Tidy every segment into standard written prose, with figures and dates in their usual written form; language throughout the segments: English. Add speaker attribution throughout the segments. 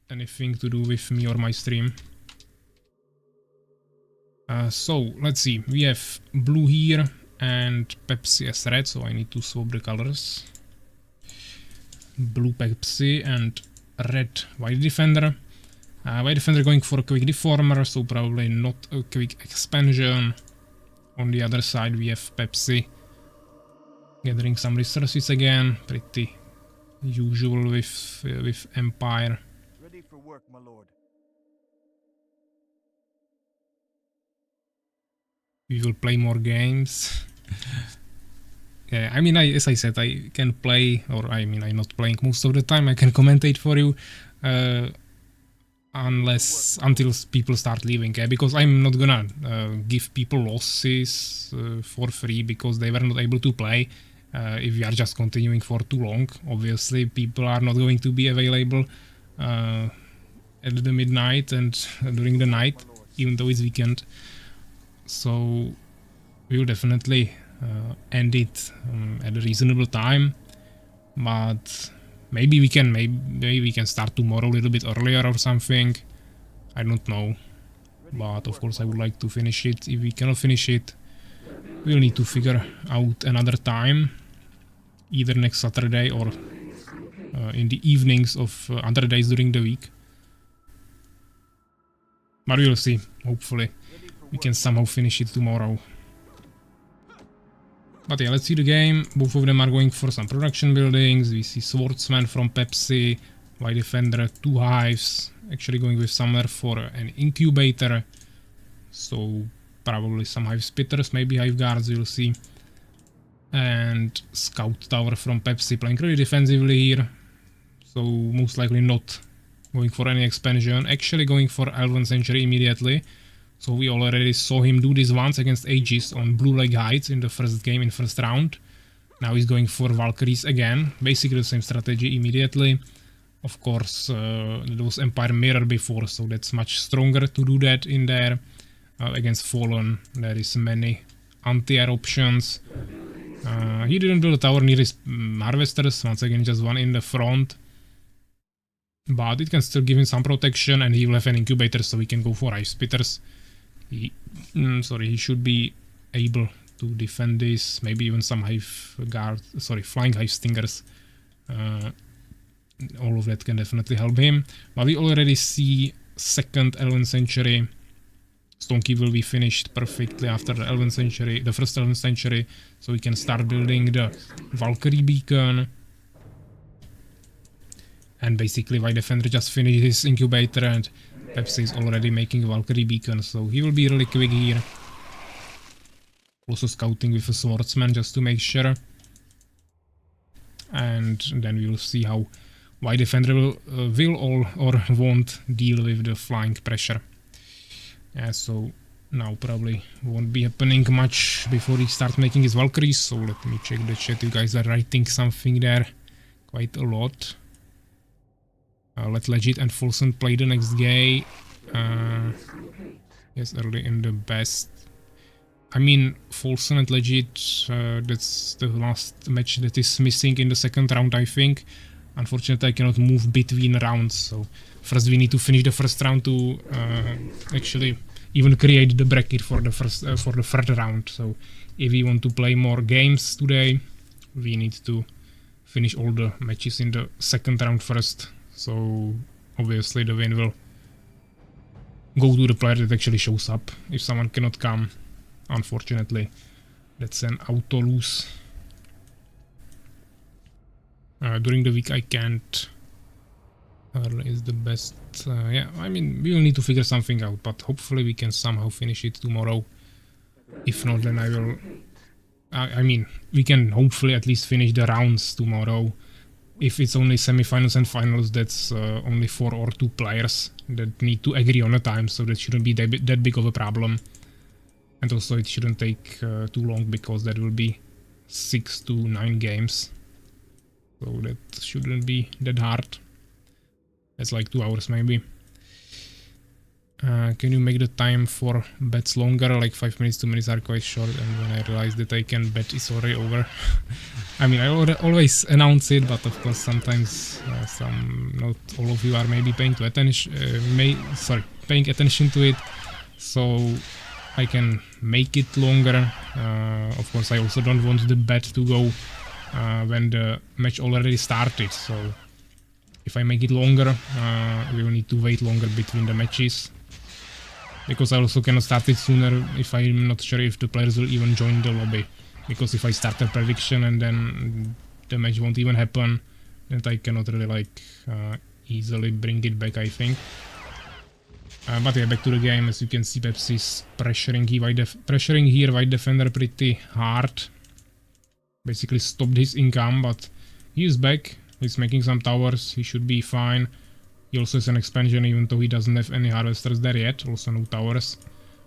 Speaker 1: anything to do with me or my stream. So let's see, we have blue here and Pepsi as red, so I need to swap the colors. Blue Pepsi and red White Defender. White Defender going for a quick deformer, so probably not a quick expansion. On the other side we have Pepsi gathering some resources again, pretty usual with Empire.
Speaker 2: Ready for work, my lord.
Speaker 1: We will play more games. Yeah, I mean, as I said, I can play, or I mean, I'm not playing most of the time. I can commentate for you, until people start leaving. Because I'm not gonna give people losses for free because they were not able to play. If we are just continuing for too long, obviously people are not going to be available at the midnight and during the night, even though it's weekend. So we will definitely end it at a reasonable time, but maybe we can start tomorrow a little bit earlier or something. I don't know, but of course I would like to finish it. If we cannot finish it, we'll need to figure out another time, either next Saturday or in the evenings of other days during the week. But we'll see. Hopefully we can somehow finish it tomorrow. But yeah, let's see the game. Both of them are going for some production buildings. We see Swordsman from Pepsi, White Defender, 2 hives, actually going with somewhere for an incubator. So probably some hive spitters, maybe hive guards, we'll see. And Scout Tower from Pepsi playing really defensively here. So most likely not going for any expansion, actually going for 11th century immediately. So we already saw him do this once against Aegis on Blue Lake Heights in the first game, in first round. Now he's going for Valkyries again, basically the same strategy immediately. Of course, it was Empire Mirror before, so that's much stronger to do that in there. Against Fallen, there is many anti-air options. He didn't build a tower near his harvesters, once again just one in the front. But it can still give him some protection, and he will have an incubator, so he can go for ice spitters. He should be able to defend this, maybe even some flying hive stingers. All of that can definitely help him. But we already see second 11th century. Stonekey will be finished perfectly after the 11th century, the first 11th century, so we can start building the Valkyrie beacon. And basically White Defender just finished his incubator and Pepsi is already making a Valkyrie beacon, so he will be really quick here. Also scouting with a swordsman just to make sure. And then we will see how White Defender will or won't deal with the flying pressure. Yeah, so now probably won't be happening much before he starts making his Valkyries, so let me check the chat. You guys are writing something there quite a lot. Let Legit and Folson play the next game. Yes, early in the best. I mean, Folson and Legit, that's the last match that is missing in the second round, I think. Unfortunately, I cannot move between rounds, so first we need to finish the first round to actually even create the bracket for the third round. So if we want to play more games today, we need to finish all the matches in the second round first. So obviously the win will go to the player that actually shows up. If someone cannot come, unfortunately, that's an auto lose. During the week I can't. Early is the best. Yeah, I mean, we will need to figure something out, but hopefully we can somehow finish it tomorrow. If not, then I will... I mean, we can hopefully at least finish the rounds tomorrow. If it's only semifinals and finals, that's only 4 or 2 players that need to agree on a time, so that shouldn't be that big of a problem. And also it shouldn't take too long, because that will be 6 to 9 games. So that shouldn't be that hard. That's like 2 hours maybe. Can you make the time for bets longer? Like 5 minutes, 2 minutes are quite short, and when I realized that I can bet, it's already over. I mean, I always announce it, but of course sometimes not all of you are maybe paying attention to it, so I can make it longer. Of course, I also don't want the bet to go when the match already started, so if I make it longer, we will need to wait longer between the matches. Because I also cannot start it sooner if I'm not sure if the players will even join the lobby. Because if I start a prediction and then the match won't even happen, then I cannot really like easily bring it back, I think. But yeah, back to the game. As you can see, Pepsi is pressuring here White Defender pretty hard. Basically stopped his income, but he is back. He's making some towers. He should be fine. He also has an expansion, even though he doesn't have any harvesters there yet, also no towers.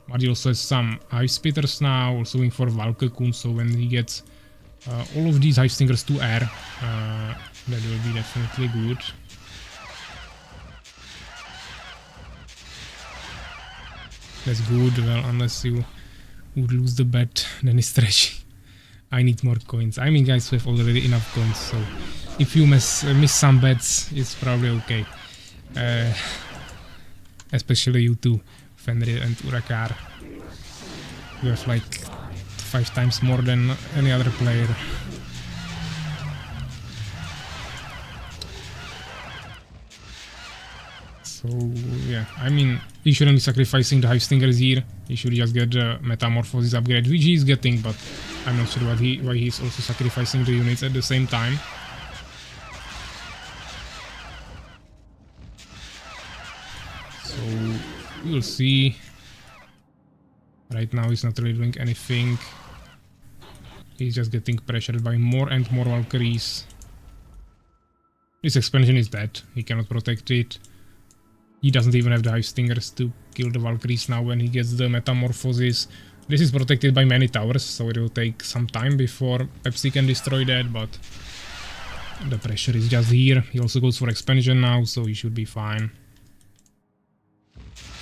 Speaker 1: But he also has some hive spitters now, also going for Valkekun, so when he gets all of these hive stingers to air, that will be definitely good. That's good, well, unless you would lose the bet, then it's trashy. I need more coins. I mean, guys, we have already enough coins, so if you miss some bets, it's probably okay. Especially you two, Fenrir and Urakar. You have like 5 times more than any other player. So yeah, I mean, he shouldn't be sacrificing the hive stingers here. He should just get the metamorphosis upgrade, which he's getting, but I'm not sure why he's also sacrificing the units at the same time. So we'll see. Right now he's not really doing anything. He's just getting pressured by more and more Valkyries. This expansion is dead. He cannot protect it. He doesn't even have the hive stingers to kill the Valkyries now when he gets the metamorphosis. This is protected by many towers, so it will take some time before Pepsi can destroy that, but the pressure is just here. He also goes for expansion now, so he should be fine.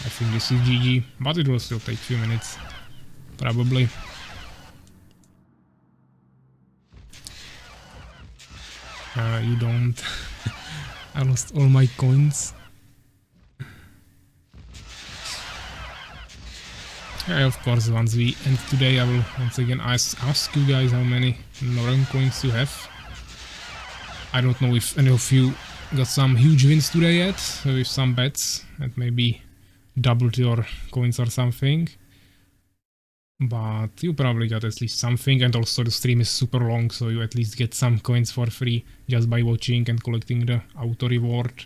Speaker 1: I think this is GG, but it will still take a few minutes, probably. You don't. I lost all my coins. Yeah, of course, once we end today, I will once again ask you guys how many Northern coins you have. I don't know if any of you got some huge wins today yet, with some bets, and maybe doubled your coins or something. But you probably got at least something, and also the stream is super long, so you at least get some coins for free just by watching and collecting the auto reward.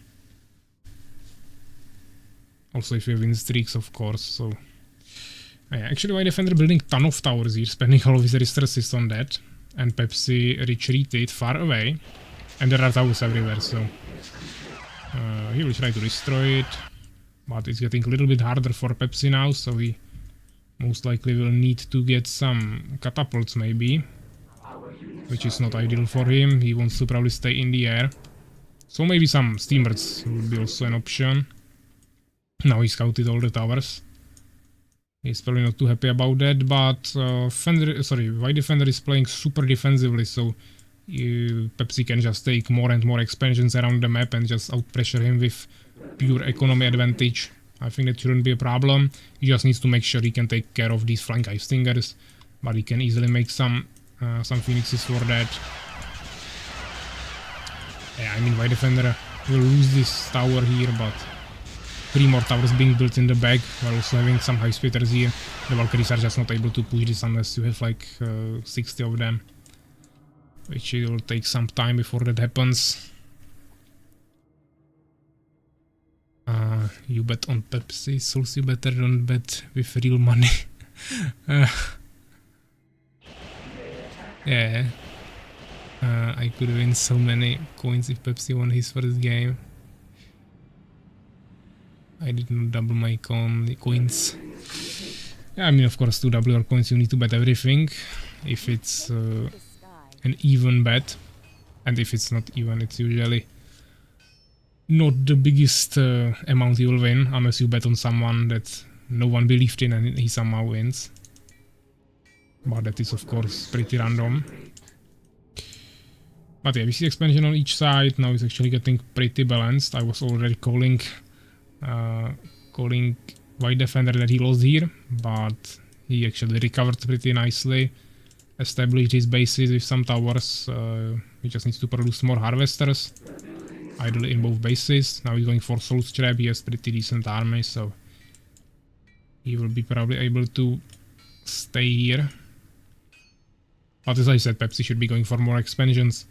Speaker 1: Also if you win streaks, of course, so... Yeah, actually White Defender building ton of towers here, spending all of his resources on that, and Pepsi retreated far away, and there are towers everywhere, so... he will try to destroy it, but it's getting a little bit harder for Pepsi now, so he most likely will need to get some catapults maybe, which is not ideal for him. He wants to probably stay in the air, so maybe some steamers would be also an option. Now he scouted all the towers. He's probably not too happy about that, but White Defender is playing super defensively, so Pepsi can just take more and more expansions around the map and just outpressure him with pure economy advantage. I think that shouldn't be a problem. He just needs to make sure he can take care of these flank hive stingers, but he can easily make some phoenixes for that. Yeah, I mean, White Defender will lose this tower here, but 3 more towers being built in the back, while also having some hive spitters here. The Valkyries are just not able to push this unless you have like 60 of them, which it will take some time before that happens. You bet on Pepsi, Souls, you better don't bet with real money. Yeah. I could win so many coins if Pepsi won his first game. I did not double my coins. Yeah, I mean, of course, to double your coins you need to bet everything. If it's an even bet. And if it's not even, it's usually not the biggest amount you will win, unless you bet on someone that no one believed in and he somehow wins. But that is of course pretty random. But yeah, we see expansion on each side. Now it's actually getting pretty balanced. I was already calling White Defender that he lost here, but he actually recovered pretty nicely. Established his bases with some towers. He just needs to produce more harvesters. Ideally in both bases. Now he's going for Soul Trap. He has pretty decent army, so he will be probably able to stay here. But as I said, Pepsi should be going for more expansions.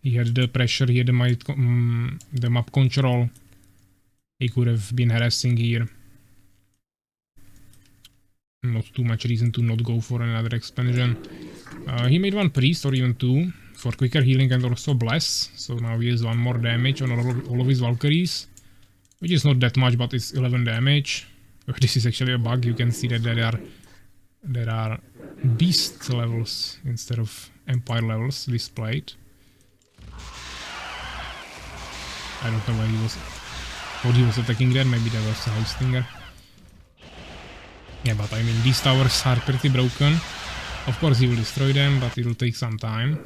Speaker 1: He had the pressure, he had the map control. He could have been harassing here. Not too much reason to not go for another expansion. He made one priest or even two for quicker healing and also bless. So now he has one more damage on all of his Valkyries. Which is not that much, but it's 11 damage. This is actually a bug. You can see that there are beast levels instead of empire levels displayed. I don't know why what he was attacking there. Maybe there was a high stinger. Yeah, but I mean, these towers are pretty broken. Of course he will destroy them, but it will take some time.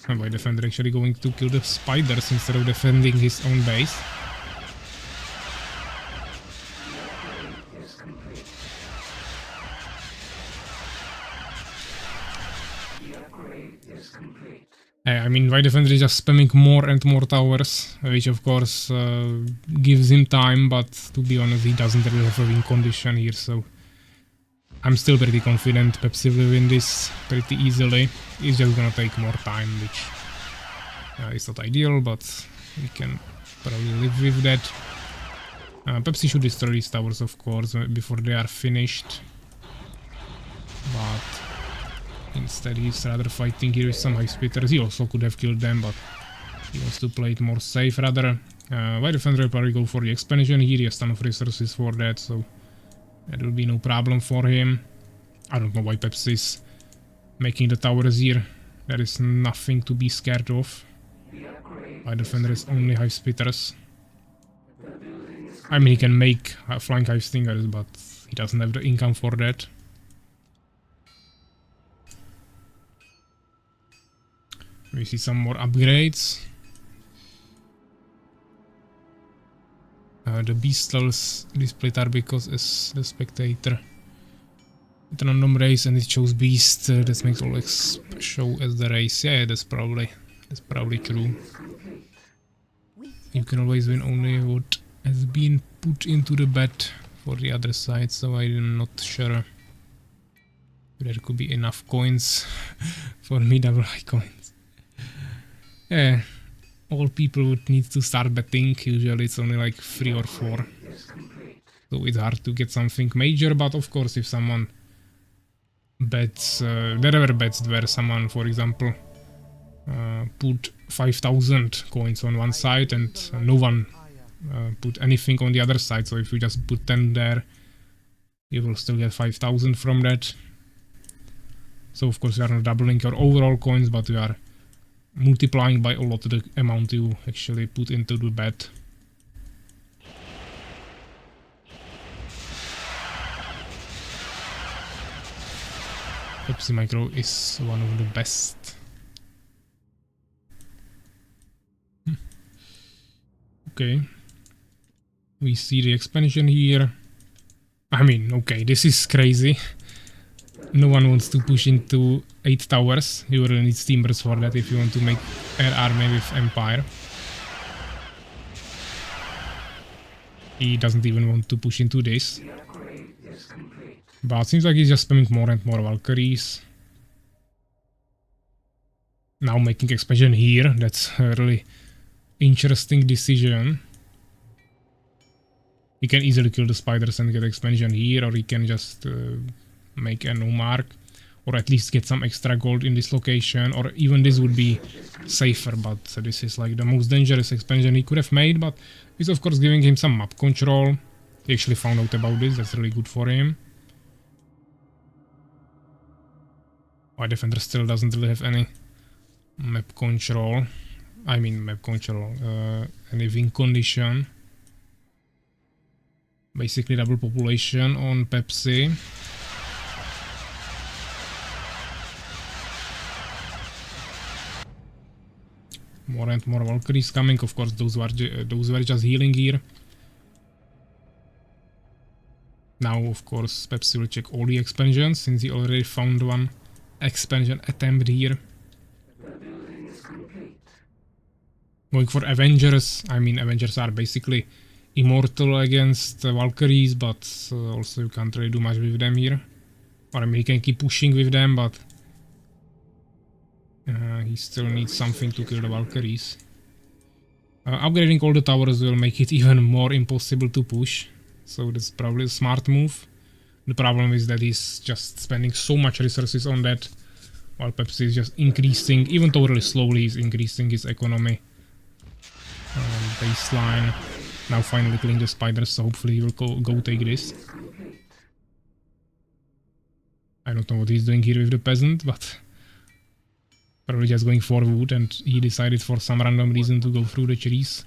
Speaker 1: And White Defender actually going to kill the spiders instead of defending his own base. I mean, White Defender is just spamming more and more towers, which of course gives him time, but to be honest, he doesn't really have a win condition here, so I'm still pretty confident Pepsi will win this pretty easily. It's just gonna take more time, which is not ideal, but we can probably live with that. Pepsi should destroy these towers, of course, before they are finished, but instead he's rather fighting here with some high spitters. He also could have killed them, but he wants to play it more safe rather. White Defender will probably go for the expansion here. He has ton of resources for that, so that will be no problem for him. I don't know why Pepsi is making the towers here. There is nothing to be scared of. White Defender is only high spitters. I mean, he can make flying high stingers, but he doesn't have the income for that. We see some more upgrades. The beast levels displayed are because as the spectator with a random race and it shows beast, that makes all show as the race. Yeah, that's probably true. You can always win only what has been put into the bet for the other side, so I'm not sure there could be enough coins for me double high coins. Yeah, all people would need to start betting. Usually it's only like 3 or 4. So it's hard to get something major, but of course if someone bets, there were bets where someone, for example, put 5,000 coins on one side and no one put anything on the other side. So if you just put 10 there, you will still get 5,000 from that. So of course you are not doubling your overall coins, but you are multiplying by a lot the amount you actually put into the bet. Pepsi Micro is one of the best. Okay. We see the expansion here. I mean, okay, this is crazy. No one wants to push into 8 towers. You will need steamers for that if you want to make air army with Empire. He doesn't even want to push into this. But seems like he's just spamming more and more Valkyries. Now making expansion here. That's a really interesting decision. He can easily kill the spiders and get expansion here, or he can just make a no mark, or at least get some extra gold in this location, or even this would be safer, but this is like the most dangerous expansion he could have made, but it's of course giving him some map control. He actually found out about this, that's really good for him. White Defender still doesn't really have any map control. I mean map control, any win condition. Basically double population on Pepsi. More and more Valkyries coming. Of course, those were just healing here. Now, of course, Pepsi will check all the expansions since he already found one expansion attempt here. Going for Avengers. I mean, Avengers are basically immortal against Valkyries, but also you can't really do much with them here. Or I mean, he can keep pushing with them, but he still needs something to kill the Valkyries. Upgrading all the towers will make it even more impossible to push, so that's probably a smart move. The problem is that he's just spending so much resources on that, while Pepsi is just increasing, even though really slowly, he's increasing his economy. Baseline. Now finally killing the spiders, so hopefully he will go take this. I don't know what he's doing here with the peasant, but probably just going for wood, and he decided for some random reason to go through the trees.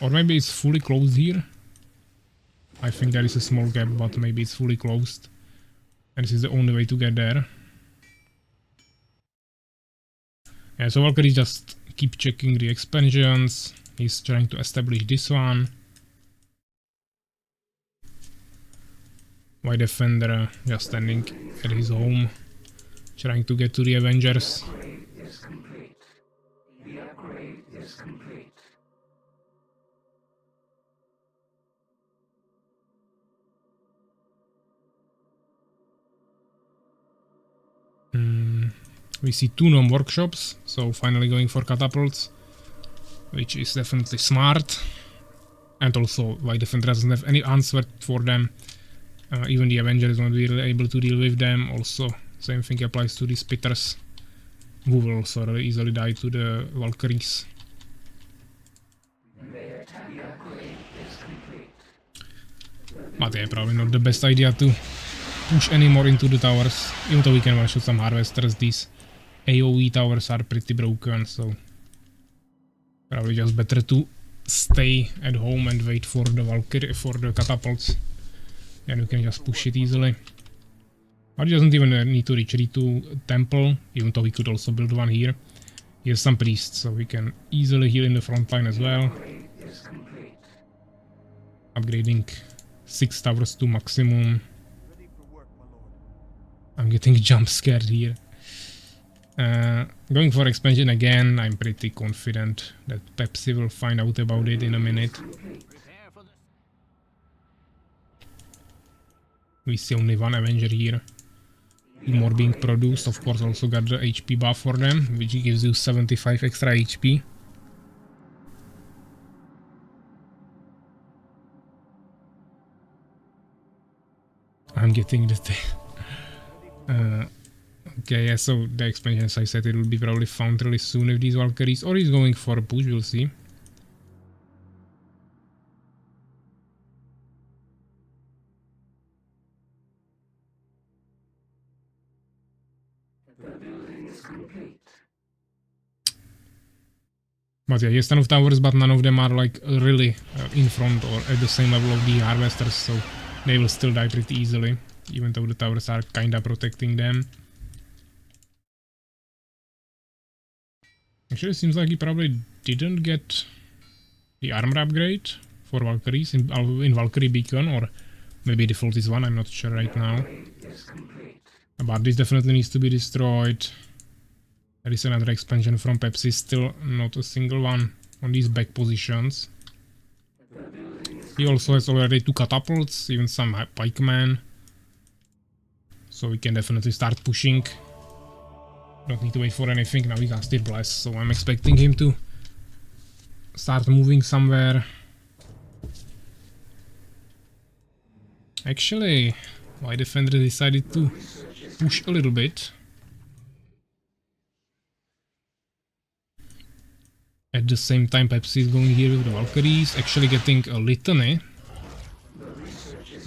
Speaker 1: Or maybe it's fully closed here. I think there is a small gap, but maybe it's fully closed. And this is the only way to get there. Yeah, so Valkyrie just keep checking the expansions. He's trying to establish this one. White Defender just standing at his home, trying to get to the Avengers. We see two non-workshops, so finally going for catapults, which is definitely smart. And also, White Defender doesn't have any answer for them. Even the Avenger is not really able to deal with them. Also, same thing applies to the Spitters, who will also really easily die to the Valkyries. But yeah, probably not the best idea to push any more into the towers. Even though we can one-shot some harvesters, these AoE towers are pretty broken, so probably just better to stay at home and wait for the Valkyrie, for the catapults. Then you can just push it easily. But he doesn't even need to retreat to temple, even though he could also build one here. He has some priests, so we can easily heal in the front line as well. Upgrading 6 towers to maximum. I'm getting jump scared here. Going for expansion again. I'm pretty confident that Pepsi will find out about it in a minute. We see only one Avenger here. More being produced. Of course, also got the HP buff for them, which gives you 75 extra HP. I'm getting the okay, yeah, so the expansion, as I said, it will be probably found really soon with these Valkyries, or he's going for a push, we'll see. But yeah, he has ton of towers, but none of them are like really in front or at the same level of the harvesters, so they will still die pretty easily, even though the towers are kinda protecting them. Actually, it seems like he probably didn't get the armor upgrade for Valkyries in Valkyrie Beacon, or maybe default is one, I'm not sure right now. But this definitely needs to be destroyed. There is another expansion from Pepsi, still not a single one on these back positions. He also has already 2 catapults, even some pikemen. So we can definitely start pushing. Don't need to wait for anything, now he casted Bless, so I'm expecting him to start moving somewhere. Actually, White Defender decided to push a little bit. At the same time, Pepsi is going here with the Valkyries, actually getting a litany,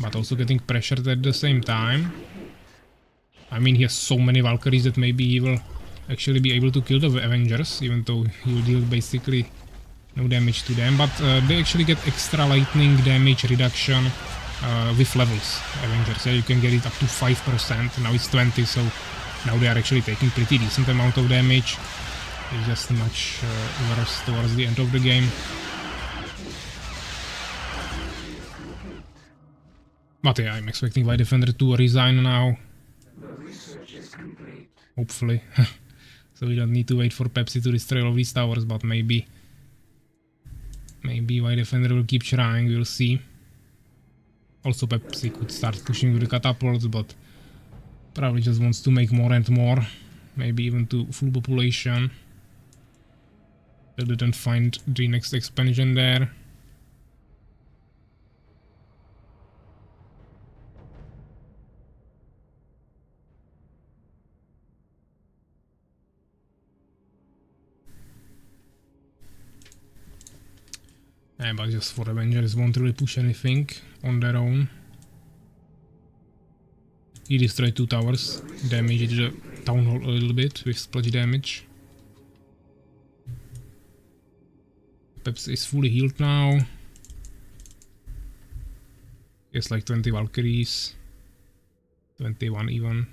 Speaker 1: but also getting pressured at the same time. I mean, he has so many Valkyries that maybe he will actually be able to kill the Avengers, even though he will deal basically no damage to them, but they actually get extra lightning damage reduction with levels, Avengers. Yeah, you can get it up to 5%, now it's 20, so now they are actually taking pretty decent amount of damage. It's just much worse towards the end of the game. But yeah, I'm expecting White Defender to resign now. Hopefully. So we don't need to wait for Pepsi to destroy all these towers, but maybe White Defender will keep trying, we'll see. Also Pepsi could start pushing with the catapults, but probably just wants to make more and more. Maybe even to full population. They didn't find the next expansion there. Yeah, but just for Avengers won't really push anything on their own. He destroyed 2 towers, damaged the town hall a little bit with splash damage. Pepsi is fully healed now. He has like 20 Valkyries. 21 even.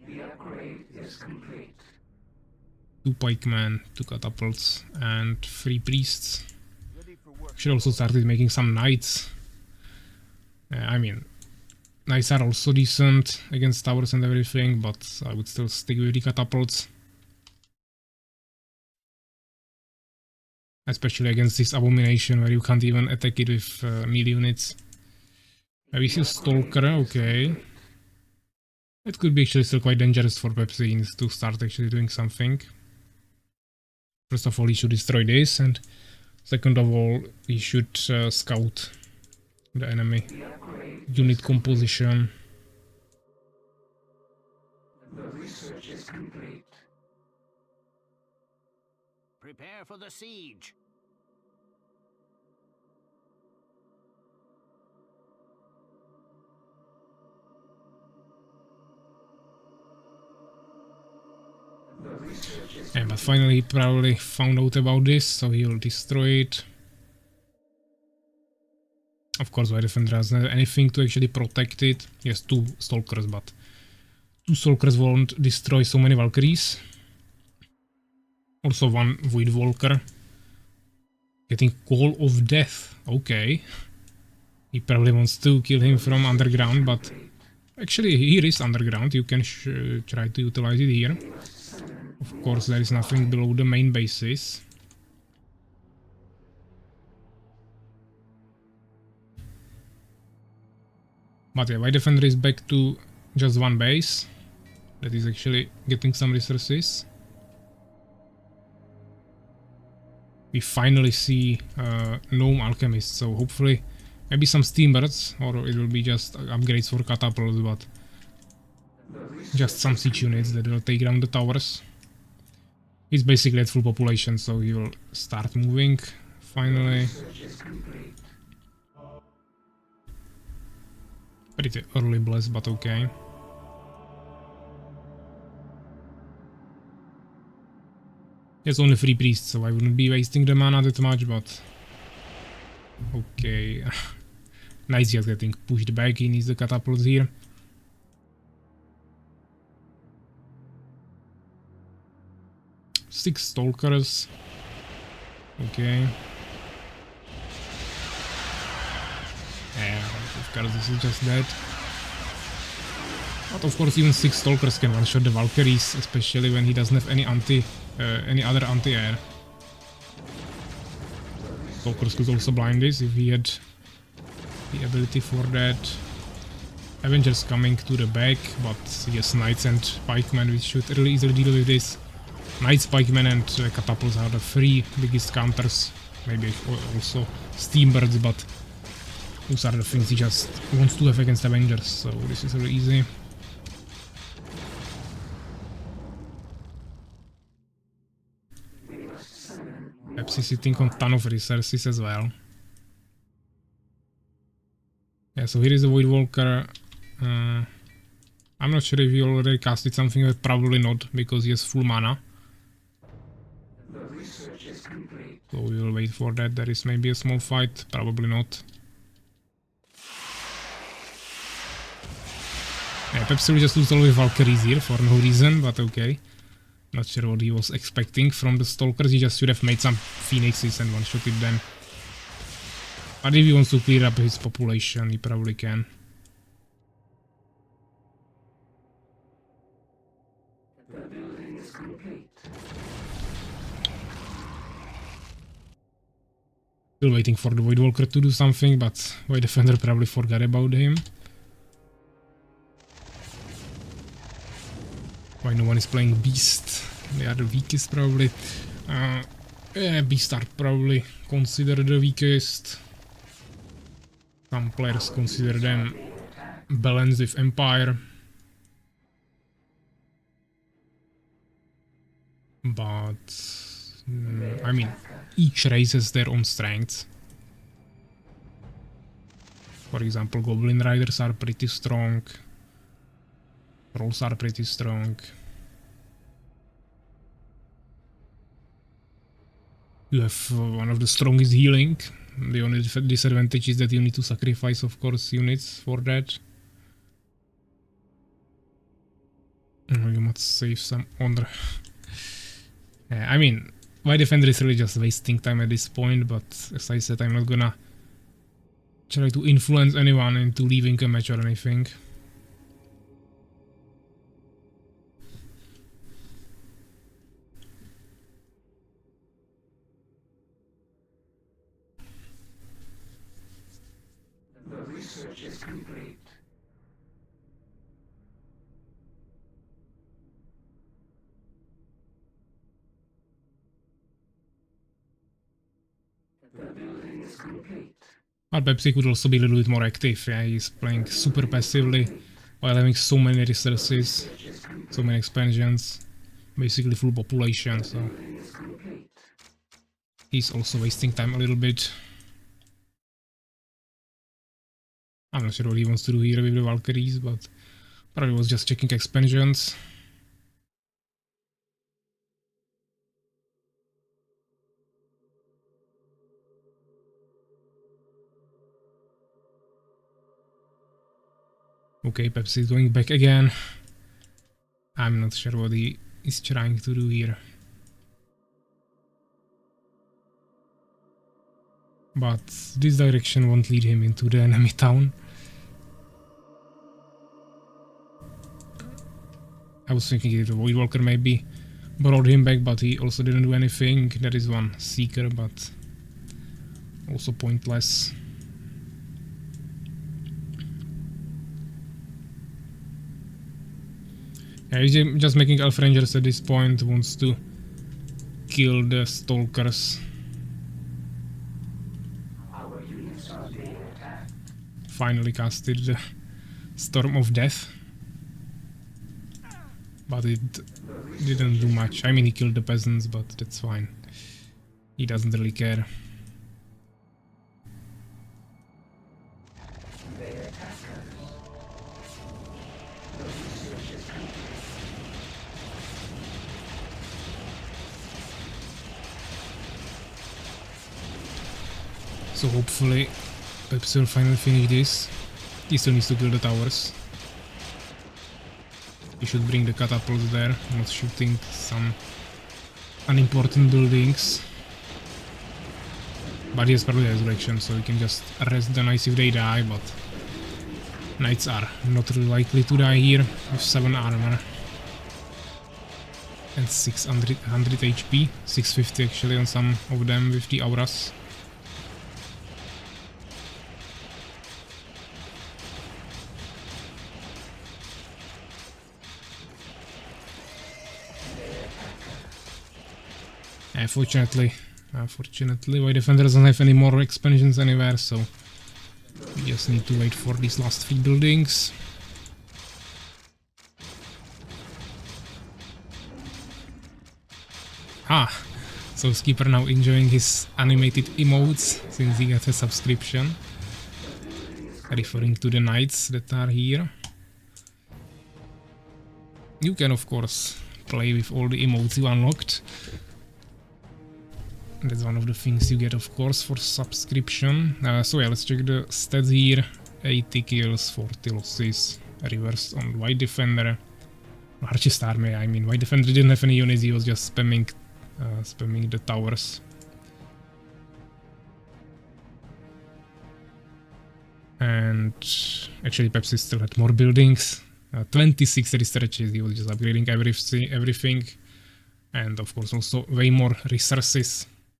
Speaker 1: The upgrade is complete. 2 pikemen, 2 catapults, and 3 priests. Should also started making some knights. I mean, knights are also decent against towers and everything, but I would still stick with the catapults. Especially against this abomination where you can't even attack it with melee units. We see a Stalker, okay. It could be actually still quite dangerous for Pepsi to start actually doing something. First of all, he should destroy this, and second of all, he should scout the enemy unit composition.
Speaker 3: The research is complete.
Speaker 4: Prepare for the siege.
Speaker 1: Yeah, but finally he probably found out about this, so he'll destroy it. Of course, White Defender doesn't have anything to actually protect it. He has 2 Stalkers, but 2 Stalkers won't destroy so many Valkyries. Also 1 Void Walker. Getting Call of Death, okay. He probably wants to kill him from underground, but actually here is underground, you can try to utilize it here. Of course, there is nothing below the main bases. But yeah, White Defender is back to just 1 base. That is actually getting some resources. We finally see Gnome Alchemist, so hopefully maybe some Steambirds, or it will be just upgrades for catapults, but just some siege units that will take down the towers. He's basically at full population, so he will start moving, finally. Pretty early bless, but okay. There's only 3 priests, so I wouldn't be wasting the mana that much, but... Okay. Nice, just getting pushed back, he needs the catapults here. Six Stalkers. Okay. Yeah, of course this is just that. But of course even 6 Stalkers can one-shot the Valkyries, especially when he doesn't have any other anti-air. Stalkers could also blind this if he had the ability for that. Avengers coming to the back, but he has Knights and Pikemen, which should really easily deal with this. Knights, Pikemen and Catapults are the 3 biggest counters. Maybe also Steambirds, but those are the things he just wants to have against Avengers, so this is really easy. Pepsi sitting on ton of resources as well. Yeah, so here is a Void Walker. I'm not sure if he already casted something, but probably not, because he has full mana.
Speaker 3: The research is complete.
Speaker 1: So we will wait for that. There is maybe a small fight, probably not. Yeah, Pepsi will just lose all with Valkyries here for no reason, but okay. Not sure what he was expecting from the Stalkers. He just should have made some Phoenixes and one-shotted them. But if he wants to clear up his population, he probably can.
Speaker 3: The building is complete.
Speaker 1: Still waiting for the Voidwalker to do something, but Void Defender probably forgot about him. Why no one is playing Beast? They are the weakest probably. Yeah, Beast are probably considered the weakest. Some players consider them balanced with Empire. But I mean, each race has their own strengths. For example, Goblin Riders are pretty strong. Trolls are pretty strong. You have one of the strongest healing. The only disadvantage is that you need to sacrifice, of course, units for that. You must save some honor. I mean, my defender is really just wasting time at this point, but as I said, I'm not gonna try to influence anyone into leaving a match or anything.
Speaker 3: The research is complete. The building is complete.
Speaker 1: But Pepsi could also be a little bit more active. Yeah, he's playing super passively while having so many resources, so many expansions, basically full population, so he's also wasting time a little bit. I'm not sure what he wants to do here with the Valkyries, but probably was just checking expansions. Okay, Pepsi is going back again. I'm not sure what he is trying to do here. But this direction won't lead him into the enemy town. I was thinking if the Voidwalker maybe brought him back, but he also didn't do anything. There is one Seeker, but also pointless. Yeah, he's just making Elf Rangers at this point, wants to kill the Stalkers.
Speaker 3: Our units are being attacked.
Speaker 1: Finally casted the Storm of Death. But it didn't do much. I mean, he killed the peasants, but that's fine. He doesn't really care.
Speaker 3: They attack us. The research is complete.
Speaker 1: So hopefully Pepsi will finally finish this. He still needs to kill the towers. He should bring the catapults there, not shooting some unimportant buildings. But he has probably resurrection, so he can just arrest the knights if they die, but knights are not really likely to die here with 7 armor. And 600 HP, 650 actually on some of them with the auras. Unfortunately, Void Defender doesn't have any more expansions anywhere, so we just need to wait for these last 3 buildings. So Skipper now enjoying his animated emotes since he got a subscription, referring to the knights that are here. You can of course play with all the emotes you unlocked. That's one of the things you get of course for subscription. So yeah, let's check the stats here. 80 kills, 40 losses, reverse on White Defender. Largest army, I mean, White Defender didn't have any units, he was just spamming the towers. And actually Pepsi still had more buildings. 26 researches, he was just upgrading everything. And of course also way more resources.